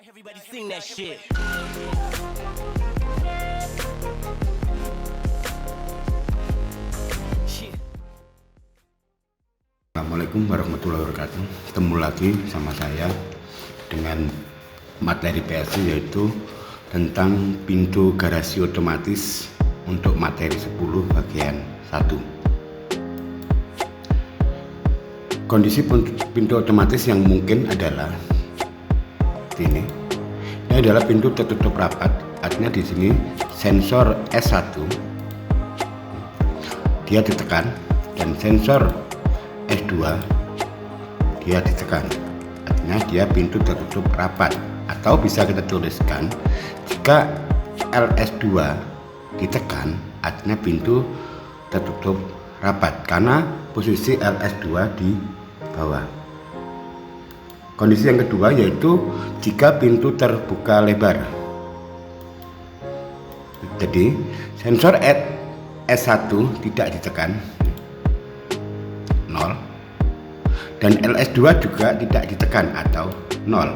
Everybody sing that shit. Shit. Assalamualaikum warahmatullahi wabarakatuh. Ketemu lagi sama saya dengan materi PSC, yaitu tentang pintu garasi otomatis untuk materi 10 bagian 1. Kondisi pintu otomatis yang mungkin adalah ini adalah pintu tertutup rapat, artinya di sini sensor S1 dia ditekan dan sensor S2 dia ditekan, artinya dia pintu tertutup rapat. Atau bisa kita tuliskan, jika LS2 ditekan artinya pintu tertutup rapat karena posisi LS2 di bawah. Kondisi yang kedua yaitu jika pintu terbuka lebar. Jadi sensor S1 tidak ditekan 0 dan LS2 juga tidak ditekan atau 0.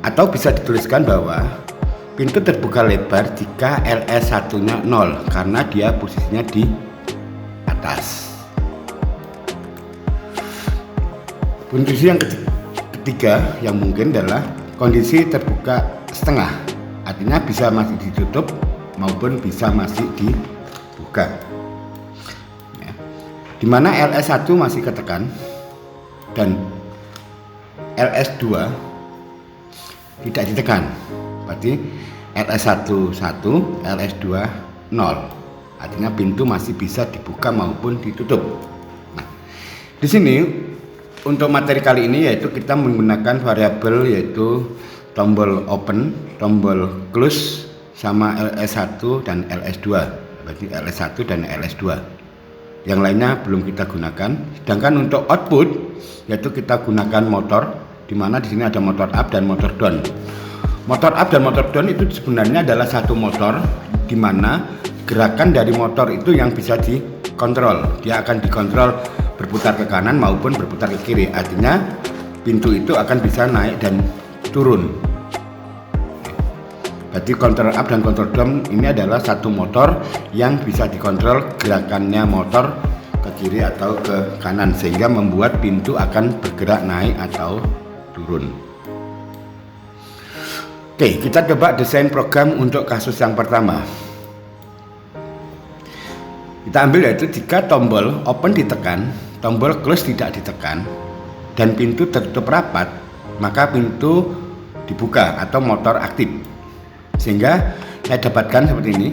Atau bisa dituliskan bahwa pintu terbuka lebar jika LS1-nya 0 karena dia posisinya di atas. Kondisi yang ketiga yang mungkin adalah kondisi terbuka setengah, artinya bisa masih ditutup maupun bisa masih dibuka, ya. Dimana LS1 masih ketekan dan LS2 tidak ditekan, berarti LS1 1, LS2 0, artinya pintu masih bisa dibuka maupun ditutup. Nah, di sini untuk materi kali ini yaitu kita menggunakan variabel yaitu tombol open, tombol close, sama LS1 dan LS2. Berarti LS1 dan LS2. Yang lainnya belum kita gunakan. Sedangkan untuk output yaitu kita gunakan motor, di mana di sini ada motor up dan motor down. Motor up dan motor down itu sebenarnya adalah satu motor, di mana gerakan dari motor itu yang bisa dikontrol. Dia akan dikontrol berputar ke kanan maupun berputar ke kiri, artinya pintu itu akan bisa naik dan turun. Berarti kontrol up dan kontrol down ini adalah satu motor yang bisa dikontrol gerakannya motor ke kiri atau ke kanan, sehingga membuat pintu akan bergerak naik atau turun. Oke, kita coba desain program untuk kasus yang pertama. Kita ambil yaitu jika tombol open ditekan, tombol close tidak ditekan, dan pintu tertutup rapat, maka pintu dibuka atau motor aktif. Sehingga saya dapatkan seperti ini: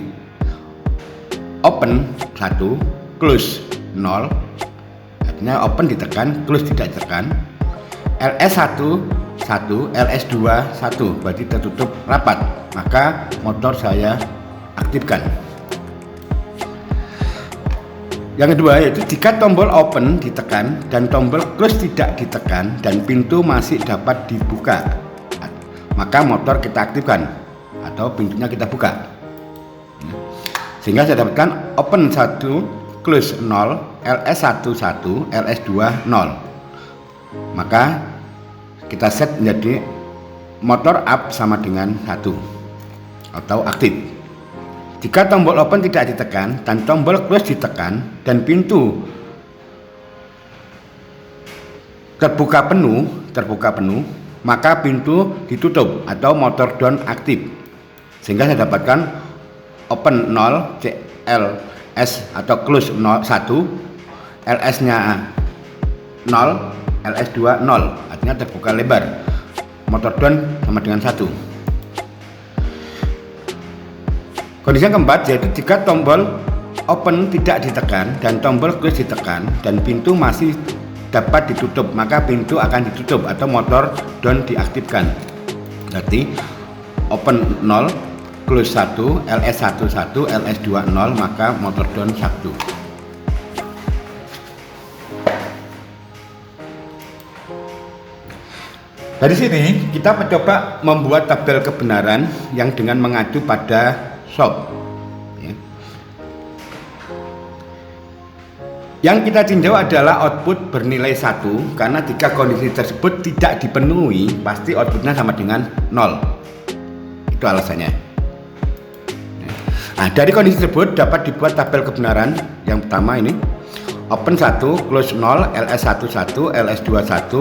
open 1, close 0, artinya open ditekan, close tidak ditekan. LS1 1, LS2 1, berarti tertutup rapat, maka motor saya aktifkan. Yang kedua yaitu jika tombol open ditekan dan tombol close tidak ditekan dan pintu masih dapat dibuka, maka motor kita aktifkan atau pintunya kita buka. Sehingga saya dapatkan open 1, close 0, LS1 1, LS2 0. Maka kita set menjadi motor up sama dengan 1 atau aktif. Jika tombol open tidak ditekan dan tombol close ditekan dan pintu terbuka penuh, maka pintu ditutup atau motor down aktif. Sehingga saya dapatkan open 0, LS atau close 1, LS-nya 0, LS2 0, artinya terbuka lebar. Motor down sama dengan 1. Kondisi yang keempat yaitu jika tombol open tidak ditekan dan tombol close ditekan dan pintu masih dapat ditutup, maka pintu akan ditutup atau motor down diaktifkan. Berarti open 0, close 1, LS1 1, LS2 0, maka motor down 1. Dari sini kita mencoba membuat tabel kebenaran yang dengan mengacu pada shop, ya. Yang kita tinjau adalah output bernilai 1, karena jika kondisi tersebut tidak dipenuhi, pasti outputnya sama dengan 0. Itu alasannya. Nah, dari kondisi tersebut dapat dibuat tabel kebenaran. Yang pertama ini, open 1, close 0, ls11, ls21,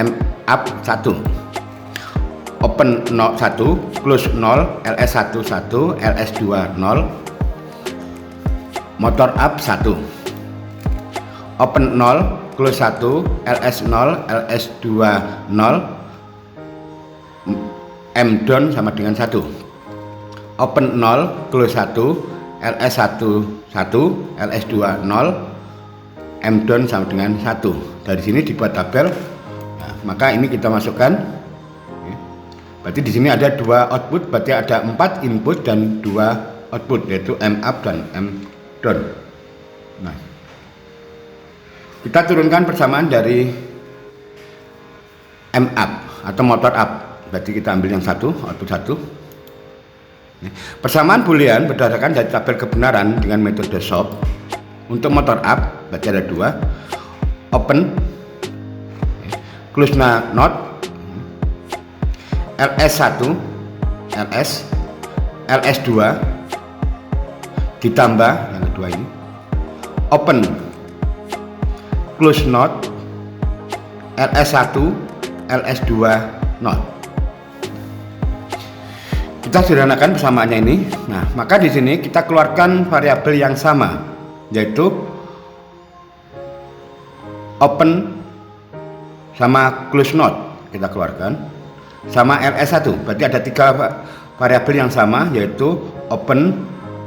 mup 1. Open 1, close 0, ls11, ls20, motor up 1. Open 0, close 1, ls0, ls20, mdown sama dengan 1. Open 0, close 1, ls11, ls20, mdown sama dengan 1. Dari sini dibuat tabel. Nah, maka ini kita masukkan. Berarti di sini ada 2 output, berarti ada 4 input dan 2 output, yaitu mup dan mdown. Nah, kita turunkan persamaan dari mup atau motor up. Berarti kita ambil yang 1, output 1. Persamaan boolean berdasarkan dari tabel kebenaran dengan metode SOP. Untuk motor up berarti ada 2. Open, close not, ls1, ls2 ditambah yang kedua ini, open, close not, ls1, ls2 not. Kita sederhanakan persamaannya ini. Nah, maka di sini kita keluarkan variabel yang sama, yaitu open sama close not kita keluarkan, sama ls1. Berarti ada 3 variabel yang sama, yaitu open,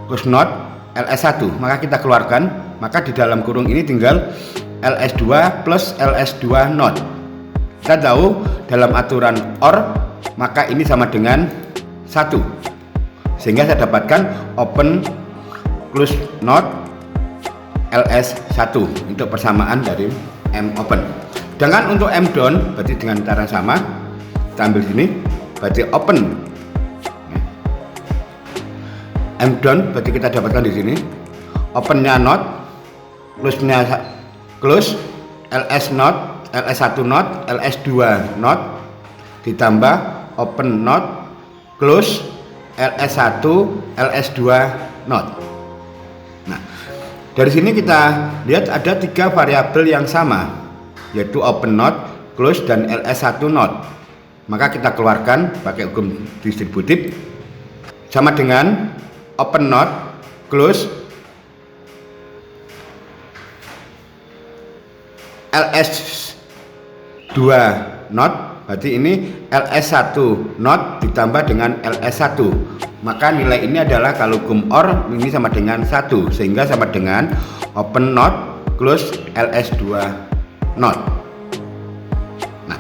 close not, ls1. Maka kita keluarkan, maka di dalam kurung ini tinggal ls2 plus ls2 not. Kita tahu dalam aturan OR maka ini sama dengan 1, sehingga saya dapatkan open, close not, ls1 untuk persamaan dari mopen. Sedangkan untuk mdown berarti dengan cara sama, kita ambil sini, berarti open, mdown berarti kita dapatkan di sini opennya not, close-nya close, ls not, ls1 not, ls2 not ditambah open not, close, ls1, ls2 not. Nah, dari sini kita lihat ada 3 variabel yang sama, yaitu open not, close, dan ls1 not. Maka kita keluarkan pakai hukum distributif, sama dengan open not, close, ls2 not. Berarti ini ls1 not ditambah dengan ls1. Maka nilai ini adalah kalau hukum OR ini sama dengan 1, sehingga sama dengan open not, close, ls2 not. Nah,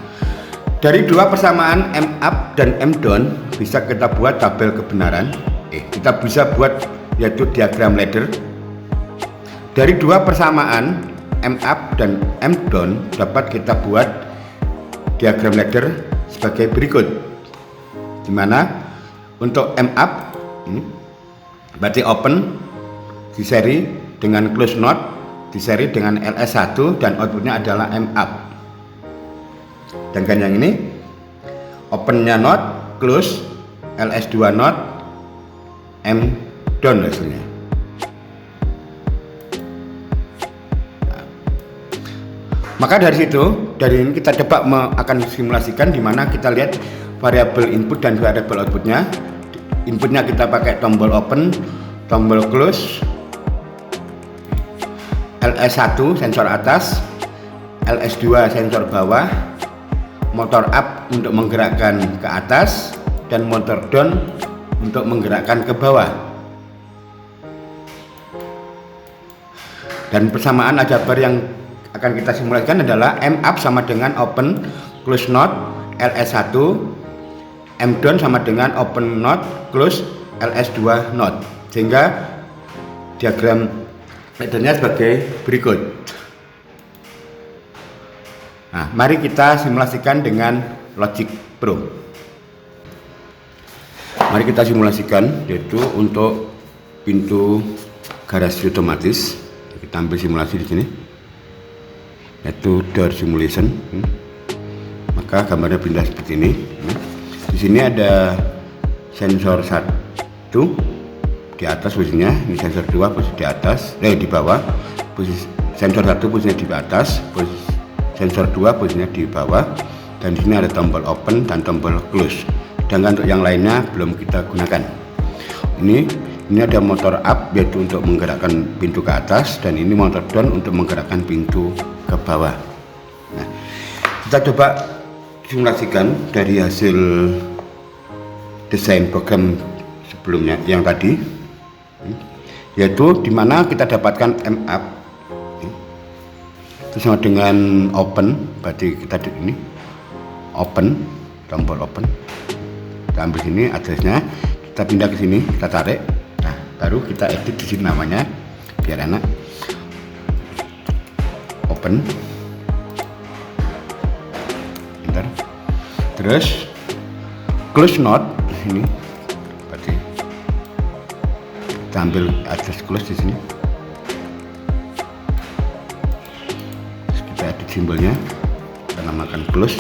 dari 2 persamaan mup dan mdown bisa kita buat tabel kebenaran. Kita bisa buat yaitu diagram ladder. Dari 2 persamaan mup dan mdown dapat kita buat diagram ladder sebagai berikut, dimana untuk mup ini berarti open diseri dengan close not diseri dengan ls1 dan outputnya adalah mup. Sedangkan yang ini opennya not, close, ls2 not, mdown hasilnya. Maka dari situ, dari ini kita coba akan simulasikan, di mana kita lihat variabel input dan variabel outputnya. Inputnya kita pakai tombol open, tombol close, ls1 sensor atas, ls2 sensor bawah, motor up untuk menggerakkan ke atas, dan motor down untuk menggerakkan ke bawah. Dan persamaan aljabar yang akan kita simulasikan adalah mup sama dengan open, close not, ls1, mdown sama dengan open not, close, ls2 not. Sehingga diagram laddernya sebagai berikut. Nah, mari kita simulasikan dengan Logic Pro. Mari kita simulasikan, yaitu untuk pintu garasi otomatis. Kita ambil simulasi di sini. yaitu door simulation. Maka gambarnya pindah seperti ini. Di sini ada sensor 1 di atas posisinya, ini sensor 2 posisi di atas, di bawah. Posisi sensor 1 posisinya di atas, sensor 2 posisinya di bawah, dan di sini ada tombol open dan tombol close. Sedangkan untuk yang lainnya belum kita gunakan. Ini ada motor up, yaitu untuk menggerakkan pintu ke atas, dan ini motor down untuk menggerakkan pintu ke bawah. Nah, kita coba simulasikan dari hasil desain program sebelumnya yang tadi, yaitu dimana kita dapatkan M up itu sama dengan open. Berarti kita ini open, tombol open, kita ambil sini addressnya, kita pindah ke sini, kita tarik. Nah, baru kita edit di sini namanya biar enak. Open, bentar. Terus close node ini, berarti kita ambil address close di sini. Terus kita edit simbolnya, kita namakan close.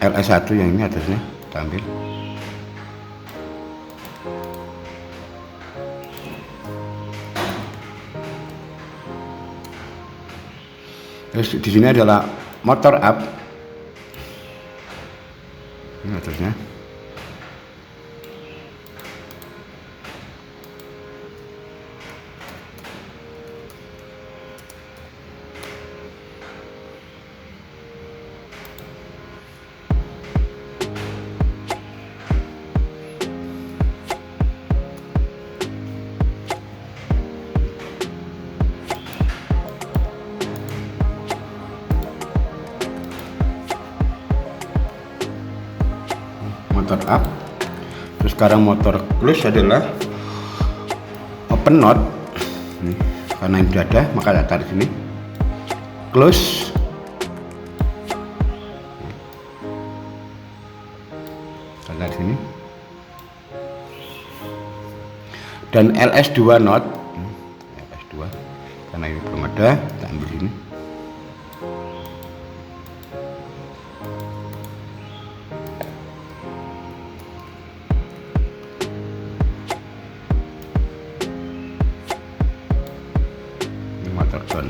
LS1 yang ini addressnya kita ambil. Terus di sini adalah motor up, ini addressnya. Motor up. Terus sekarang motor close adalah open node. Nih, karena ini sudah ada, maka saya tarik sini close. Saya tarik sini. Dan LS2 node, LS2 karena ini belum ada, kita ambil sini. Motor down.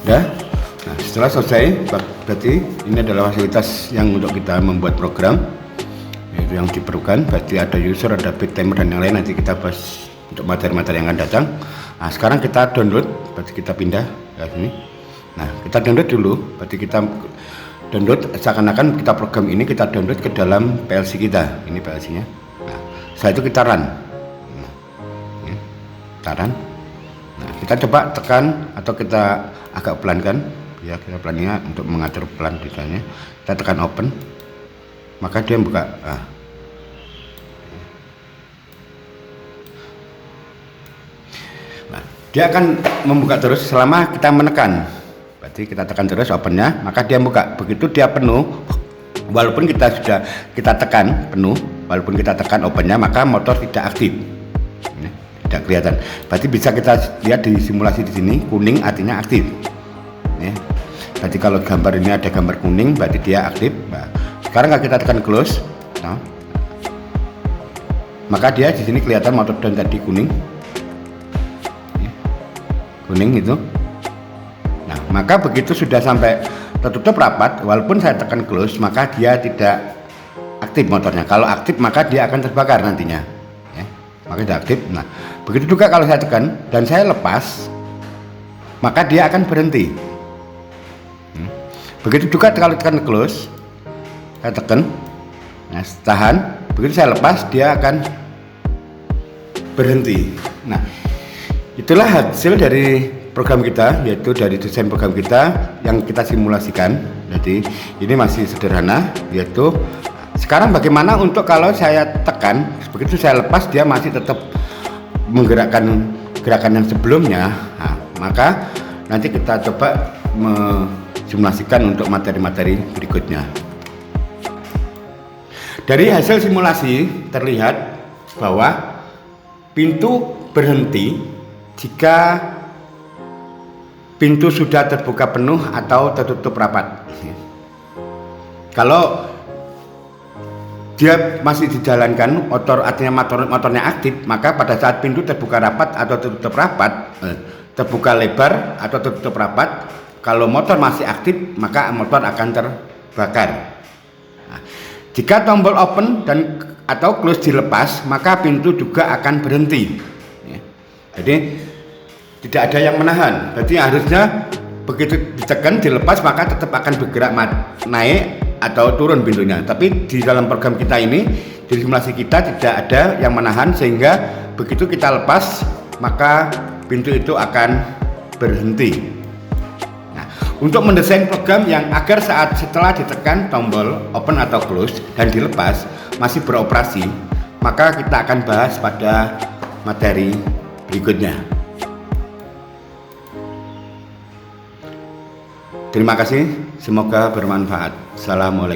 Nah, setelah selesai, berarti ini adalah fasilitas yang untuk kita membuat program, yaitu yang diperlukan. Berarti ada user, ada bit timer, dan yang lain nanti kita bahas untuk materi-materi yang akan datang. Nah, sekarang kita download, berarti kita pindah ke sini. Nah, kita download dulu, berarti kita download seakan-akan kita program ini kita download ke dalam PLC kita. Ini PLC-nya. Nah, setelah itu kita run. Nah, ya, kita run. Nah, kita coba tekan atau kita agak pelankan, ya kita pelannya untuk mengatur pelan ditanya. Kita tekan open, maka dia buka. Nah, dia akan membuka terus selama kita menekan. Berarti kita tekan terus opennya, maka dia buka. Begitu dia penuh, walaupun kita sudah kita tekan penuh, walaupun kita tekan opennya, maka motor tidak aktif. Ini tidak kelihatan. Berarti bisa kita lihat di simulasi di sini kuning artinya aktif. Ini. Berarti kalau gambar ini ada gambar kuning, berarti dia aktif. Nah, sekarang kalau kita tekan close, nah, maka dia di sini kelihatan motor down tadi kuning, kuning itu. Nah, maka begitu sudah sampai tertutup rapat, walaupun saya tekan close, maka dia tidak aktif motornya. Kalau aktif, maka dia akan terbakar nantinya. Ya, maka tidak aktif. Nah, begitu juga kalau saya tekan dan saya lepas, maka dia akan berhenti. Begitu juga kalau tekan close, saya tekan, nah, tahan. Begitu saya lepas, dia akan berhenti. Nah, itulah hasil dari program kita, yaitu dari desain program kita yang kita simulasikan. Jadi ini masih sederhana, yaitu sekarang bagaimana untuk kalau saya tekan, begitu saya lepas dia masih tetap menggerakkan gerakan yang sebelumnya, nah, maka nanti kita coba mensimulasikan untuk materi-materi berikutnya. Dari hasil simulasi terlihat bahwa pintu berhenti jika pintu sudah terbuka penuh atau tertutup rapat. Kalau dia masih dijalankan artinya motornya aktif, maka pada saat pintu terbuka rapat atau tertutup rapat, terbuka lebar atau tertutup rapat, kalau motor masih aktif maka motor akan terbakar. Nah, jika tombol open dan atau close dilepas, maka pintu juga akan berhenti. Jadi tidak ada yang menahan. Berarti harusnya begitu ditekan dilepas maka tetap akan bergerak naik atau turun pintunya. Tapi di dalam program kita ini, di simulasi kita tidak ada yang menahan, sehingga begitu kita lepas maka pintu itu akan berhenti. Nah, untuk mendesain program yang agar setelah ditekan tombol open atau close dan dilepas masih beroperasi, maka kita akan bahas pada materi berikutnya. Terima kasih, semoga bermanfaat. Assalamualaikum.